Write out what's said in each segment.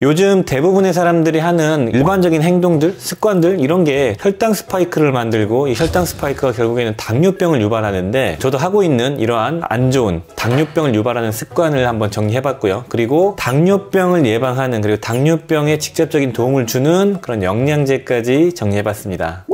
요즘 대부분의 사람들이 하는 일반적인 행동들, 습관들 이런 게 혈당 스파이크를 만들고 이 혈당 스파이크가 결국에는 당뇨병을 유발하는데, 저도 하고 있는 이러한 안 좋은 당뇨병을 유발하는 습관을 한번 정리해봤고요. 그리고 당뇨병을 예방하는, 그리고 당뇨병에 직접적인 도움을 주는 그런 영양제까지 정리해봤습니다.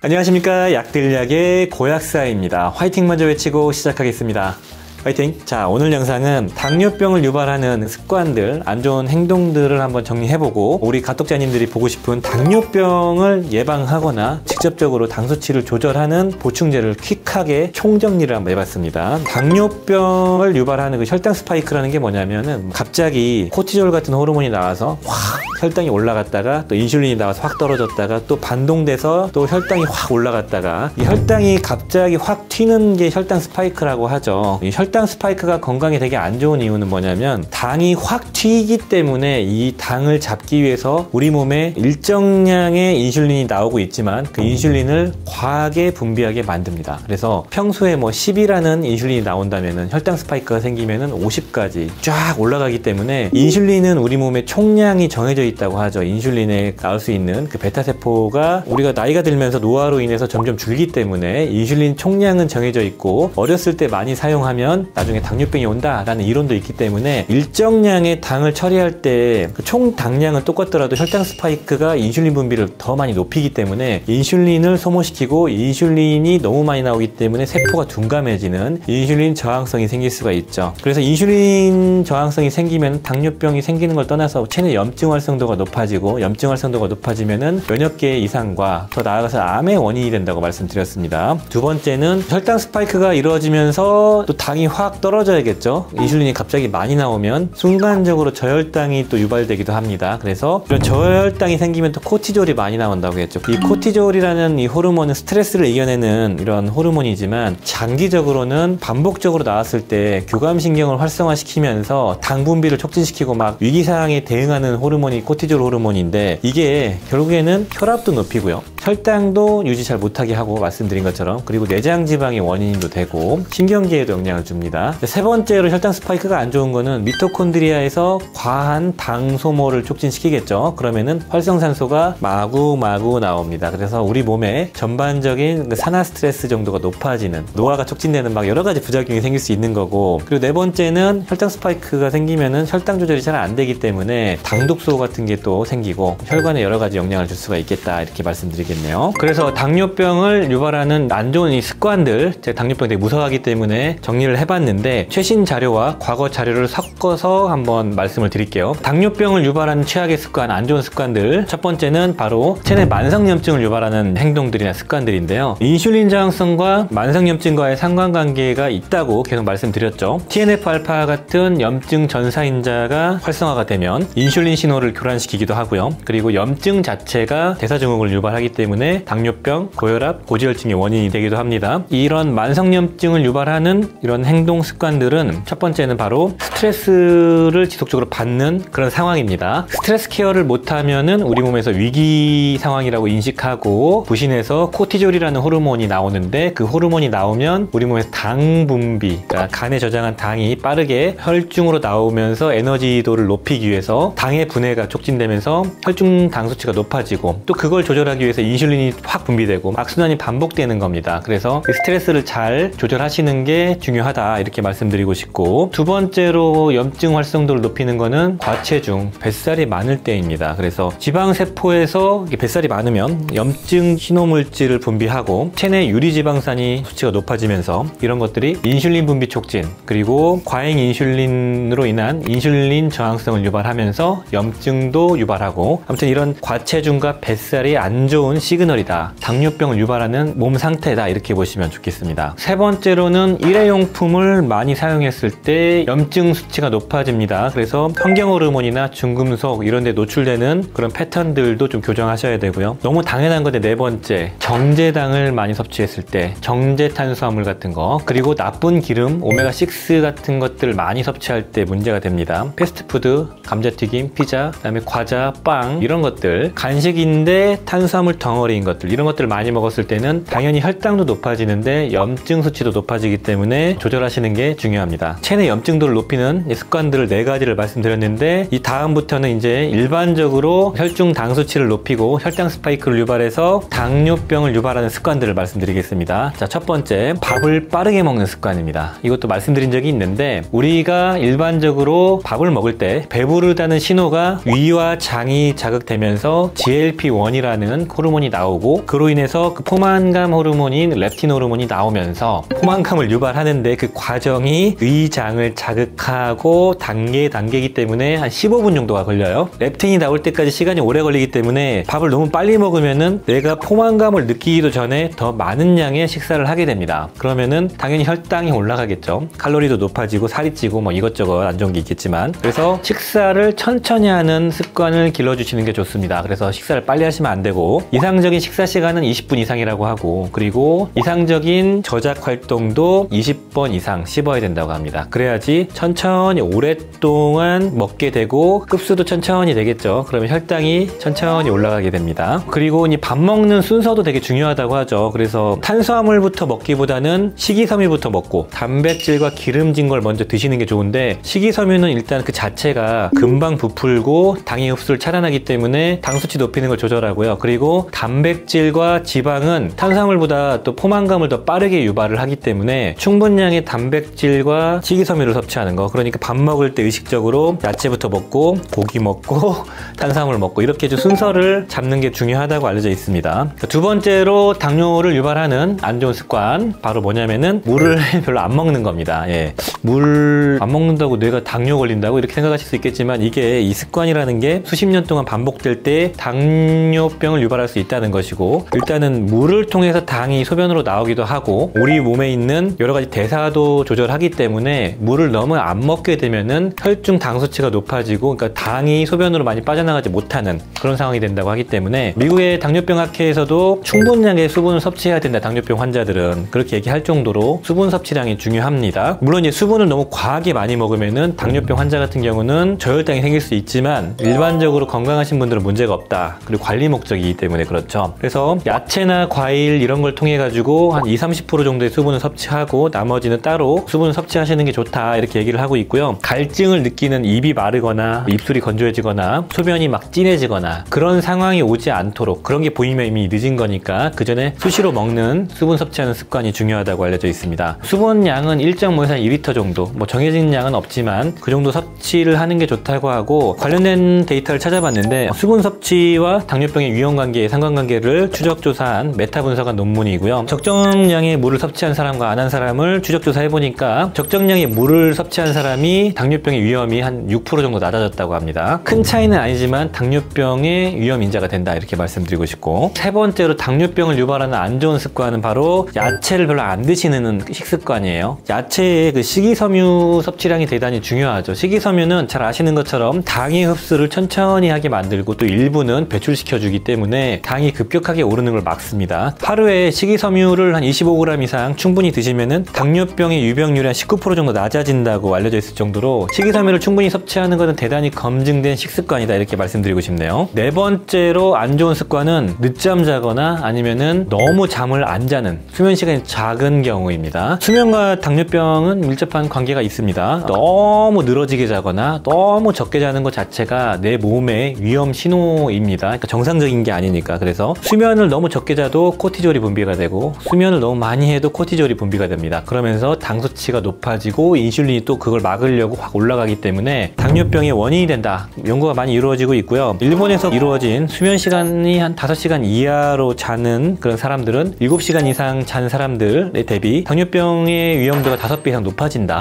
안녕하십니까, 약들약의 고약사입니다. 화이팅 먼저 외치고 시작하겠습니다. 화이팅! 자, 오늘 영상은 당뇨병을 유발하는 습관들, 안 좋은 행동들을 한번 정리해보고, 우리 가독자님들이 보고 싶은 당뇨병을 예방하거나 직접적으로 당 수치를 조절하는 보충제를 퀵하게 총정리를 한번 해봤습니다. 당뇨병을 유발하는 그 혈당 스파이크라는 게 뭐냐면은, 갑자기 코티졸 같은 호르몬이 나와서 확 혈당이 올라갔다가, 또 인슐린이 나와서 확 떨어졌다가, 또 반동돼서 또 혈당이 확 올라갔다가, 이 혈당이 갑자기 확 튀는 게 혈당 스파이크라고 하죠. 이 혈당 스파이크가 건강에 되게 안 좋은 이유는 뭐냐면, 당이 확 튀기 때문에 이 당을 잡기 위해서 우리 몸에 일정량의 인슐린이 나오고 있지만, 그 인슐린을 과하게 분비하게 만듭니다. 그래서 평소에 뭐 10이라는 인슐린이 나온다면은 혈당 스파이크가 생기면은 50까지 쫙 올라가기 때문에, 인슐린은 우리 몸에 총량이 정해져 있다고 하죠. 인슐린에 나올 수 있는 그 베타세포가 우리가 나이가 들면서 노화로 인해서 점점 줄기 때문에 인슐린 총량은 정해져 있고, 어렸을 때 많이 사용하면 나중에 당뇨병이 온다라는 이론도 있기 때문에, 일정량의 당을 처리할 때 그 총 당량은 똑같더라도 혈당 스파이크가 인슐린 분비를 더 많이 높이기 때문에 인슐린을 소모시키고, 인슐린이 너무 많이 나오기 때문에 세포가 둔감해지는 인슐린 저항성이 생길 수가 있죠. 그래서 인슐린 저항성이 생기면 당뇨병이 생기는 걸 떠나서 체내 염증 활성도가 높아지고, 염증 활성도가 높아지면은 면역계 이상과 더 나아가서 암의 원인이 된다고 말씀드렸습니다. 두 번째는 혈당 스파이크가 이루어지면서 또 당이 확 떨어져야겠죠. 인슐린이 갑자기 많이 나오면 순간적으로 저혈당이 또 유발되기도 합니다. 그래서 이런 저혈당이 생기면 또 코티졸이 많이 나온다고 했죠. 이 코티졸이라는 이 호르몬은 스트레스를 이겨내는 이런 호르몬이지만, 장기적으로는 반복적으로 나왔을 때 교감신경을 활성화시키면서 당 분비를 촉진시키고 막 위기상황에 대응하는 호르몬이 코티졸 호르몬인데, 이게 결국에는 혈압도 높이고요, 혈당도 유지 잘 못하게 하고, 말씀드린 것처럼, 그리고 내장 지방의 원인도 되고 신경계에도 영향을 줍니다. 세 번째로 혈당 스파이크가 안 좋은 거는 미토콘드리아에서 과한 당 소모를 촉진시키겠죠. 그러면은 활성산소가 마구마구 나옵니다. 그래서 우리 몸에 전반적인 산화 스트레스 정도가 높아지는, 노화가 촉진되는 막 여러 가지 부작용이 생길 수 있는 거고, 그리고 네 번째는 혈당 스파이크가 생기면은 혈당 조절이 잘 안 되기 때문에 당독소 같은 게 또 생기고 혈관에 여러 가지 영향을 줄 수가 있겠다, 이렇게 말씀드리겠네요. 그래서 당뇨병을 유발하는 안 좋은 이 습관들, 제가 당뇨병 되게 무서워하기 때문에 정리를 해봤는데, 최신 자료와 과거 자료를 섞어서 한번 말씀을 드릴게요. 당뇨병을 유발하는 최악의 습관, 안 좋은 습관들, 첫 번째는 바로 체내 만성염증을 유발하는 행동들이나 습관들인데요. 인슐린 저항성과 만성염증과의 상관관계가 있다고 계속 말씀드렸죠. TNF-알파 같은 염증 전사인자가 활성화가 되면 인슐린 신호를 교란시키기도 하고요. 그리고 염증 자체가 대사증후군을 유발하기 때문에 당뇨병, 고혈압, 고지혈증의 원인이 되기도 합니다. 이런 만성염증을 유발하는 이런 행동 습관들은 첫 번째는 바로 스트레스를 지속적으로 받는 그런 상황입니다. 스트레스 케어를 못하면은 우리 몸에서 위기 상황이라고 인식하고 부신해서 코티졸이라는 호르몬이 나오는데, 그 호르몬이 나오면 우리 몸에서 당 분비, 그러니까 간에 저장한 당이 빠르게 혈중으로 나오면서 에너지도를 높이기 위해서 당의 분해가 촉진되면서 혈중 당 수치가 높아지고, 또 그걸 조절하기 위해서 인슐린이 확 분비되고 악순환이 반복되는 겁니다. 그래서 스트레스를 잘 조절하시는 게 중요하다, 이렇게 말씀드리고 싶고, 두 번째로 염증 활성도를 높이는 거는 과체중, 뱃살이 많을 때입니다. 그래서 지방세포에서 뱃살이 많으면 염증 신호물질을 분비하고 체내 유리지방산이 수치가 높아지면서 이런 것들이 인슐린 분비 촉진, 그리고 과잉 인슐린으로 인한 인슐린 저항성을 유발하면서 염증도 유발하고, 아무튼 이런 과체중과 뱃살이 안 좋은 시그널이다, 당뇨병을 유발하는 몸 상태다, 이렇게 보시면 좋겠습니다. 세 번째로는 일회용품을 많이 사용했을 때 염증 수치가 높아집니다. 그래서 환경호르몬이나 중금속 이런 데 노출되는 그런 패턴들도 좀 교정하셔야 되고요. 너무 당연한 건데, 네 번째, 정제당을 많이 섭취했을 때, 정제탄수화물 같은 거, 그리고 나쁜 기름, 오메가6 같은 것들을 많이 섭취할 때 문제가 됩니다. 패스트푸드, 감자튀김, 피자, 그다음에 과자, 빵 이런 것들, 간식인데 탄수화물 덩 덩어리인 것들, 이런 것들을 많이 먹었을 때는 당연히 혈당도 높아지는데 염증 수치도 높아지기 때문에 조절하시는 게 중요합니다. 체내 염증도를 높이는 습관들을 4가지를 말씀드렸는데, 이 다음부터는 이제 일반적으로 혈중 당 수치를 높이고 혈당 스파이크를 유발해서 당뇨병을 유발하는 습관들을 말씀드리겠습니다. 자, 첫 번째, 밥을 빠르게 먹는 습관입니다. 이것도 말씀드린 적이 있는데, 우리가 일반적으로 밥을 먹을 때 배부르다는 신호가 위와 장이 자극되면서 GLP-1이라는 호르몬이 나오고, 그로 인해서 그 포만감 호르몬인 렙틴 호르몬이 나오면서 포만감을 유발하는데, 그 과정이 위장을 자극하고 단계이기 때문에 한 15분 정도가 걸려요. 렙틴이 나올 때까지 시간이 오래 걸리기 때문에 밥을 너무 빨리 먹으면은 내가 포만감을 느끼기도 전에 더 많은 양의 식사를 하게 됩니다. 그러면은 당연히 혈당이 올라가겠죠. 칼로리도 높아지고 살이 찌고 뭐 이것저것 안 좋은 게 있겠지만, 그래서 식사를 천천히 하는 습관을 길러주시는 게 좋습니다. 그래서 식사를 빨리 하시면 안 되고, 이상적인 식사 시간은 20분 이상이라고 하고, 그리고 이상적인 저작 활동도 20번 이상 씹어야 된다고 합니다. 그래야지 천천히 오랫동안 먹게 되고 흡수도 천천히 되겠죠. 그러면 혈당이 천천히 올라가게 됩니다. 그리고 이 밥 먹는 순서도 되게 중요하다고 하죠. 그래서 탄수화물부터 먹기보다는 식이섬유부터 먹고 단백질과 기름진 걸 먼저 드시는 게 좋은데, 식이섬유는 일단 그 자체가 금방 부풀고 당의 흡수를 차단하기 때문에 당 수치 높이는 걸 조절하고요. 그리고 단백질과 지방은 탄수화물보다 또 포만감을 더 빠르게 유발을 하기 때문에 충분량의 단백질과 식이섬유를 섭취하는 거. 그러니까 밥 먹을 때 의식적으로 야채부터 먹고 고기 먹고 탄수화물 먹고, 이렇게 좀 순서를 잡는 게 중요하다고 알려져 있습니다. 두 번째로 당뇨를 유발하는 안 좋은 습관, 바로 뭐냐면은 물을 별로 안 먹는 겁니다. 예. 물 안 먹는다고 뇌가 당뇨 걸린다고 이렇게 생각하실 수 있겠지만, 이게 이 습관이라는 게 수십 년 동안 반복될 때 당뇨병을 유발할 수 있다는 것이고, 일단은 물을 통해서 당이 소변으로 나오기도 하고, 우리 몸에 있는 여러 가지 대사도 조절하기 때문에 물을 너무 안 먹게 되면은 혈중 당 수치가 높아지고, 그러니까 당이 소변으로 많이 빠져나가지 못하는 그런 상황이 된다고 하기 때문에, 미국의 당뇨병 학회에서도 충분량의 수분을 섭취해야 된다, 당뇨병 환자들은 그렇게 얘기할 정도로 수분 섭취량이 중요합니다. 물론 이제 수분을 너무 과하게 많이 먹으면은 당뇨병 환자 같은 경우는 저혈당이 생길 수 있지만, 일반적으로 건강하신 분들은 문제가 없다. 그리고 관리 목적이기 때문에 그렇죠. 그래서 야채나 과일 이런 걸 통해 가지고 한 20-30% 정도의 수분을 섭취하고 나머지는 따로 수분을 섭취하시는 게 좋다, 이렇게 얘기를 하고 있고요. 갈증을 느끼는 입이 마르거나 입술이 건조해지거나 소변이 막 진해지거나 그런 상황이 오지 않도록, 그런 게 보이면 이미 늦은 거니까 그 전에 수시로 먹는 수분 섭취하는 습관이 중요하다고 알려져 있습니다. 수분 양은 1.5에서 2리터 정도, 뭐 정해진 양은 없지만 그 정도 섭취를 하는 게 좋다고 하고, 관련된 데이터를 찾아봤는데 수분 섭취와 당뇨병의 유형관계, 상관관계를 추적조사한 메타 분석한 논문이고요. 적정량의 물을 섭취한 사람과 안 한 사람을 추적조사해보니까 적정량의 물을 섭취한 사람이 당뇨병의 위험이 한 6% 정도 낮아졌다고 합니다. 큰 차이는 아니지만 당뇨병의 위험 인자가 된다, 이렇게 말씀드리고 싶고, 세 번째로 당뇨병을 유발하는 안 좋은 습관은 바로 야채를 별로 안 드시는 식습관이에요. 야채의 그 식이섬유 섭취량이 대단히 중요하죠. 식이섬유는 잘 아시는 것처럼 당의 흡수를 천천히 하게 만들고 또 일부는 배출시켜주기 때문에 당이 급격하게 오르는 걸 막습니다. 하루에 식이섬유를 한 25g 이상 충분히 드시면은 당뇨병의 유병률이 한 19% 정도 낮아진다고 알려져 있을 정도로 식이섬유를 충분히 섭취하는 것은 대단히 검증된 식습관이다, 이렇게 말씀드리고 싶네요. 네 번째로 안 좋은 습관은 늦잠 자거나 아니면은 너무 잠을 안 자는, 수면 시간이 작은 경우입니다. 수면과 당뇨병은 밀접한 관계가 있습니다. 너무 늘어지게 자거나 너무 적게 자는 것 자체가 내 몸의 위험 신호입니다. 그러니까 정상적인 게 아니니까. 그래서 수면을 너무 적게 자도 코티졸이 분비가 되고, 수면을 너무 많이 해도 코티졸이 분비가 됩니다. 그러면서 당 수치가 높아지고 인슐린이 또 그걸 막으려고 확 올라가기 때문에 당뇨병의 원인이 된다, 연구가 많이 이루어지고 있고요. 일본에서 이루어진 수면 시간이 한 5시간 이하로 자는 그런 사람들은 7시간 이상 잔 사람들에 대비 당뇨병의 위험도가 5배 이상 높아진다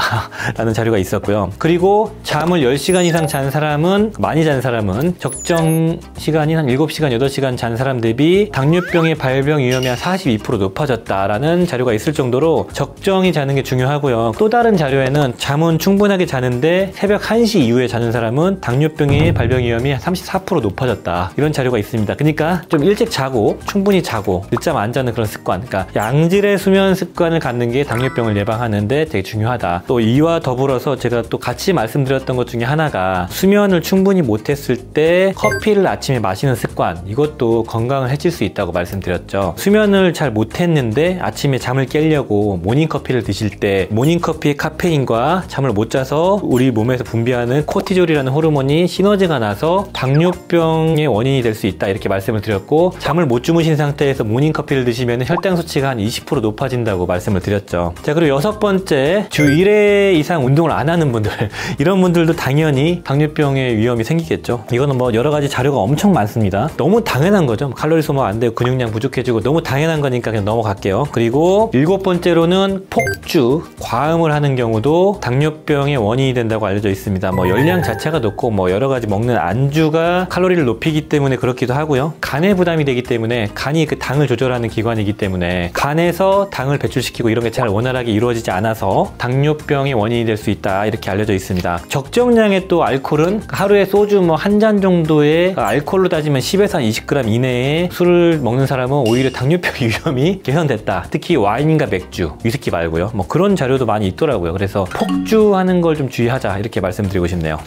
라는 자료가 있었고요. 그리고 잠을 10시간 이상 잔 사람은, 많이 잔 사람은 적정 시간이 한 7시간, 8시간 잔 사람 대비 당뇨병의 발병 위험이 한 42% 높아졌다라는 자료가 있을 정도로 적정히 자는 게 중요하고요. 또 다른 자료에는 잠은 충분하게 자는데 새벽 1시 이후에 자는 사람은 당뇨병의 발병 위험이 한 34% 높아졌다, 이런 자료가 있습니다. 그러니까 좀 일찍 자고 충분히 자고 늦잠 안 자는 그런 습관, 그러니까 양질의 수면 습관을 갖는 게 당뇨병을 예방하는데 되게 중요하다. 또 이와 더불어서 제가 또 같이 말씀드렸던 것 중에 하나가, 수면을 충분히 못했을 때 커피를 아침에 마시는 습관, 이것도 건강을 해칠 수 있다고 말씀드렸죠. 수면을 잘 못했는데 아침에 잠을 깨려고 모닝커피를 드실 때 모닝커피의 카페인과 잠을 못 자서 우리 몸에서 분비하는 코티졸이라는 호르몬이 시너지가 나서 당뇨병의 원인이 될 수 있다 이렇게 말씀을 드렸고, 잠을 못 주무신 상태에서 모닝커피를 드시면 혈당 수치가 한 20% 높아진다고 말씀을 드렸죠. 자, 그리고 여섯 번째, 주 1회 이상 운동을 안 하는 분들 이런 분들도 당연히 당뇨병의 위험이 생기겠죠. 이거는 뭐 여러 가지 자료가 엄청 많습니다. 너무 당연한 거죠. 칼로리 소모가 안 되고 근육량 부족해지고 너무 당연한 거니까 그냥 넘어갈게요. 그리고 일곱 번째로는 폭주, 과음을 하는 경우도 당뇨병의 원인이 된다고 알려져 있습니다. 뭐 열량 자체가 높고 뭐 여러 가지 먹는 안주가 칼로리를 높이기 때문에 그렇기도 하고요. 간에 부담이 되기 때문에, 간이 그 당을 조절하는 기관이기 때문에 간에서 당을 배출시키고 이런 게 잘 원활하게 이루어지지 않아서 당뇨병의 원인이 될 수 있다 이렇게 알려져 있습니다. 적정량의 또 알코올은 하루에 소주 뭐 한 잔 정도의 알코올로 따지면 10에서 한 20g 이내에 술을 먹는 사람은 오히려 당뇨병 위험이 개선됐다. 특히 와인과 맥주, 위스키 말고요. 뭐 그런 자료도 많이 있더라고요. 그래서 폭주하는 걸 좀 주의하자 이렇게 말씀드리고 싶네요.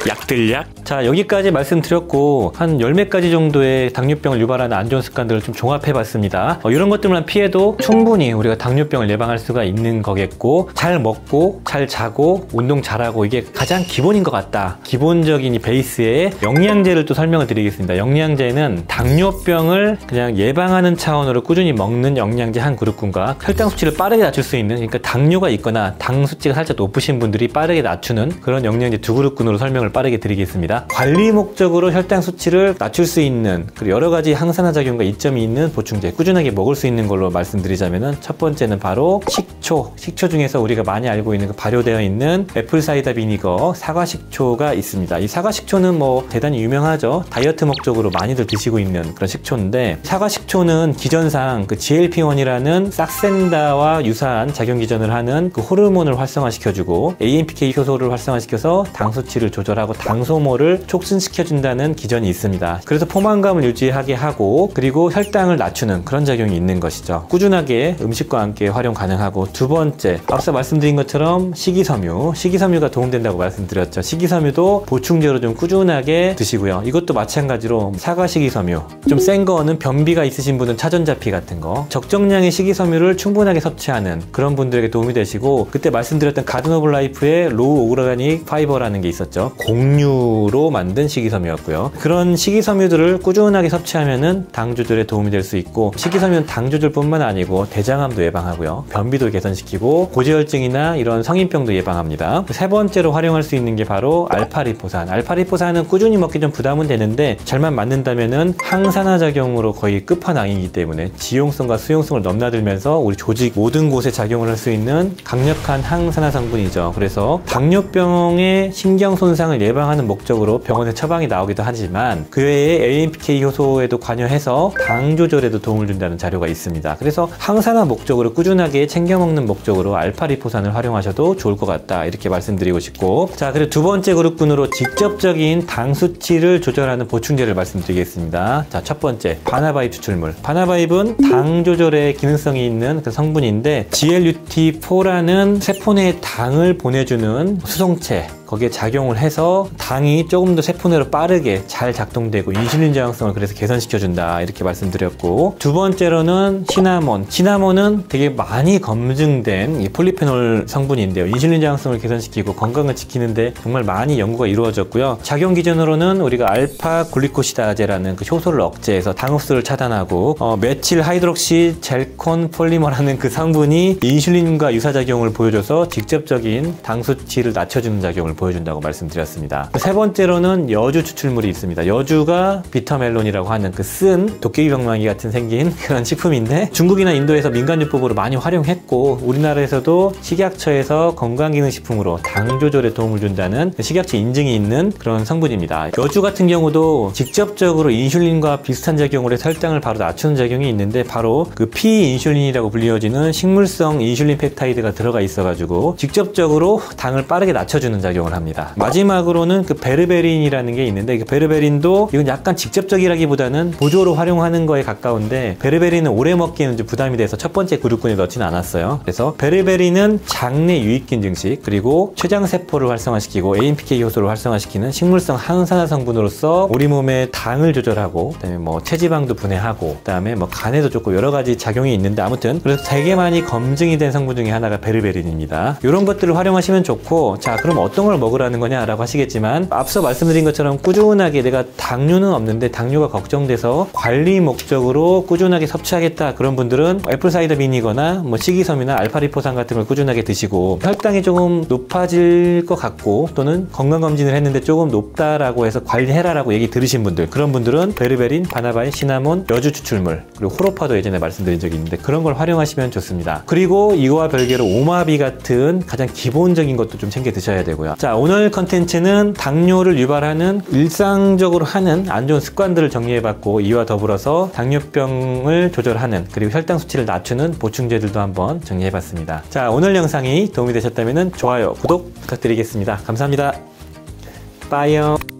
약들약. 자, 여기까지 말씀드렸고 한 10몇 가지 정도의 당뇨병을 유발하는 안 좋은 습관들을 좀 종합해 봤습니다. 이런 것들만 피해도 충분히 우리가 당뇨병을 예방할 수가 있는 거겠고, 잘 먹고 잘 자고 운동 잘하고 이게 가장 기본인 것 같다. 기본적인 이 베이스에 영양제를 또 설명을 드리겠습니다. 영양제는 당뇨병을 그냥 예방하는 차원으로 꾸준히 먹는 영양제 한 그룹군과 혈당 수치를 빠르게 낮출 수 있는, 그러니까 당뇨가 있거나 당 수치가 살짝 높으신 분들이 빠르게 낮추는 그런 영양제 두 그룹군으로 설명을 빠르게 드리겠습니다. 관리 목적으로 혈당 수치를 낮출 수 있는, 그리고 여러 가지 항산화 작용과 이점이 있는 보충제 꾸준하게 먹을 수 있는 걸로 말씀드리자면은, 첫 번째는 바로 식초. 식초 중에서 우리가 많이 알고 있는 그 발효되어 있는 애플 사이다 비니거 사과 식초가 있습니다. 이 사과 식초는 뭐 대단히 유명하죠. 다이어트 목적으로 많이들 드시고 있는 그런 식초인데, 사과 식초는 기전상 그 GLP-1이라는 싹센다와 유사한 작용 기전을 하는 그 호르몬을 활성화시켜주고 AMPK 효소를 활성화시켜서 당 수치를 조절하고 당 소모를 촉진시켜준다는 기전이 있습니다. 그래서 포만감을 유지하게 하고, 그리고 혈당을 낮추는 그런 작용이 있는 것이죠. 꾸준하게 음식과 함께 활용 가능하고, 두 번째, 앞서 말씀드린 것처럼 식이섬유가 도움된다고 말씀드렸죠. 식이섬유도 보충제로 좀 꾸준하게 드시고요. 이것도 마찬가지로 사과 식이섬유, 좀 센 거는 변비가 있으신 분은 차전자피 같은 거, 적정량의 식이섬유를 충분하게 섭취하는 그런 분들에게 도움이 되시고, 그때 말씀드렸던 가든 오브 라이프의 로우 오르가닉 파이버라는 게 있었죠. 곡류로 만든 식이섬유였고요. 그런 식이섬유들을 꾸준하게 섭취하면은 당 조절에 도움이 될 수 있고, 식이섬유는 당 조절뿐만 아니고 대장암도 예방하고요, 변비도 개선시키고 고지혈증이나 이런 성인병도 예방합니다. 세 번째로 활용할 수 있는 게 바로 알파리포산. 알파리포산은 꾸준히 먹기 좀 부담은 되는데 잘만 맞는다면은 항산화 작용으로 거의 끝판왕이기 때문에 지용성과 수용성을 넘나들면서 우리 조직 모든 곳에 작용을 할 수 있는 강력한 항산화 성분이죠. 그래서 당뇨병의 신경 손상을 예방하는 목적으로 병원에 처방이 나오기도 하지만, 그 외에 AMPK 효소에도 관여해서 당 조절에도 도움을 준다는 자료가 있습니다. 그래서 항산화 목적으로 꾸준하게 챙겨 먹는 목적으로 알파리포산을 활용하셔도 좋을 것 같다 이렇게 말씀드리고 싶고, 자, 그리고 두 번째 그룹군으로 직접적인 당 수치를 조절하는 보충제를 말씀드리겠습니다. 자, 첫 번째, 바나바입 추출물. 바나바입은 당 조절에 기능성이 있는 그 성분인데, GLUT4라는 세포 내에 당을 보내주는 수송체, 거기에 작용을 해서 당이 조금 더 세포 내로 빠르게 잘 작동되고 인슐린 저항성을 그래서 개선시켜준다 이렇게 말씀드렸고, 두 번째로는 시나몬. 시나몬은 되게 많이 검증된 이 폴리페놀 성분인데요, 인슐린 저항성을 개선시키고 건강을 지키는데 정말 많이 연구가 이루어졌고요. 작용 기전으로는 우리가 알파 글리코시다제라는 그 효소를 억제해서 당 흡수를 차단하고, 메칠 하이드록시 젤콘 폴리머라는 그 성분이 인슐린과 유사작용을 보여줘서 직접적인 당 수치를 낮춰주는 작용을 보여준다고 말씀드렸습니다. 세 번째로는 여주 추출물이 있습니다. 여주가 비터멜론이라고 하는 그 쓴 도깨비 방망이 같은 생긴 그런 식품인데, 중국이나 인도에서 민간요법으로 많이 활용했고, 우리나라에서도 식약처에서 건강기능식품으로 당 조절에 도움을 준다는 식약처 인증이 있는 그런 성분입니다. 여주 같은 경우도 직접적으로 인슐린과 비슷한 작용을 해서 혈당을 바로 낮추는 작용이 있는데, 바로 그 피인슐린이라고 불리워지는 식물성 인슐린 펩타이드가 들어가 있어가지고 직접적으로 당을 빠르게 낮춰주는 작용을 작용을 합니다. 마지막으로는 그 베르베린이라는 게 있는데, 그 베르베린도 이건 약간 직접적이라기보다는 보조로 활용하는 거에 가까운데, 베르베린은 오래 먹기에는 좀 부담이 돼서 첫 번째 그룹군에 넣지는 않았어요. 그래서 베르베린은 장내 유익균 증식, 그리고 췌장세포를 활성화시키고 AMPK 효소를 활성화시키는 식물성 항산화 성분으로서 우리 몸의 당을 조절하고, 그다음에 뭐 체지방도 분해하고, 그다음에 뭐 간에도 좋고 여러 가지 작용이 있는데, 아무튼 그래서 되게 많이 검증이 된 성분 중에 하나가 베르베린입니다. 이런 것들을 활용하시면 좋고, 자 그럼 어떤 걸 먹으라는 거냐라고 하시겠지만, 앞서 말씀드린 것처럼 꾸준하게 내가 당뇨는 없는데 당뇨가 걱정돼서 관리 목적으로 꾸준하게 섭취하겠다, 그런 분들은 애플사이더 비니거나 뭐 식이섬유나 알파리포산 같은 걸 꾸준하게 드시고, 혈당이 조금 높아질 것 같고 또는 건강검진을 했는데 조금 높다라고 해서 관리해라라고 얘기 들으신 분들, 그런 분들은 베르베린, 바나바인, 시나몬, 여주 추출물, 그리고 호로파도 예전에 말씀드린 적이 있는데 그런 걸 활용하시면 좋습니다. 그리고 이거와 별개로 오마비 같은 가장 기본적인 것도 좀 챙겨 드셔야 되고요. 자, 오늘 컨텐츠는 당뇨를 유발하는 일상적으로 하는 안 좋은 습관들을 정리해봤고, 이와 더불어서 당뇨병을 조절하는, 그리고 혈당 수치를 낮추는 보충제들도 한번 정리해봤습니다. 자, 오늘 영상이 도움이 되셨다면 좋아요, 구독 부탁드리겠습니다. 감사합니다. 빠이요.